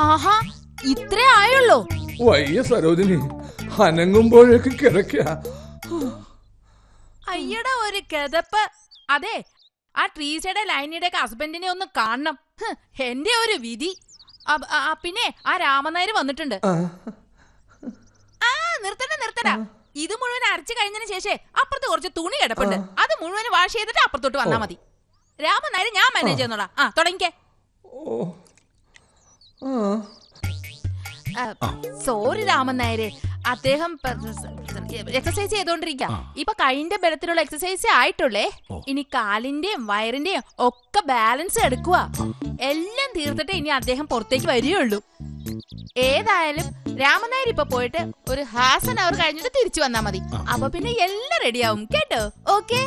ആഹാ, ഇത്രേ ആയുള്ളൂ. വയ്യ സരോജിനി, അനങ്ങുമ്പോഴേക്ക് കിടക്ക. അയ്യടാ ഒരു കിതപ്പ്. അതെ, ആ ട്രീസയുടെ ലൈനിയുടെ ഹസ്ബൻഡിനെ ഒന്ന് കാണണം. എന്റെ ഒരു വിധി. പിന്നെ ആ രാമനായർ വന്നിട്ടുണ്ട്. നിർത്തടാ. ഇത് മുഴുവൻ അരച്ചു കഴിഞ്ഞതിന് ശേഷം അപ്പുറത്ത് കുറച്ച് തുണി കിടപ്പുണ്ട്. അത് മുഴുവൻ വാഷ് ചെയ്തിട്ട് അപ്പുറത്തോട്ട് വന്നാ മതി. രാമനായർ ഞാൻ മാനേജ് ചെയ്യുന്നോടാ. തുടങ്ങിക്കേ. സോറി രാമനായരെ, അദ്ദേഹം എക്സസൈസ് ചെയ്തോണ്ടിരിക്കാം. ഇപ്പൊ കൈന്റെ ബലത്തിലുള്ള എക്സസൈസ് ആയിട്ടുള്ളേ. ഇനി കാലിന്റെയും വയറിന്റെയും ഒക്കെ ബാലൻസ് എടുക്കുക. എല്ലാം തീർത്തിട്ട് ഇനി അദ്ദേഹം പുറത്തേക്ക് വരികയുള്ളൂ. ഏതായാലും രാമനായർ ഇപ്പൊ പോയിട്ട് ഒരു ഹാഫ് ആൻ അവർ കഴിഞ്ഞിട്ട് തിരിച്ചു വന്നാ മതി. അപ്പൊ പിന്നെ എല്ലാം റെഡിയാവും കേട്ടോ. ഓക്കെ.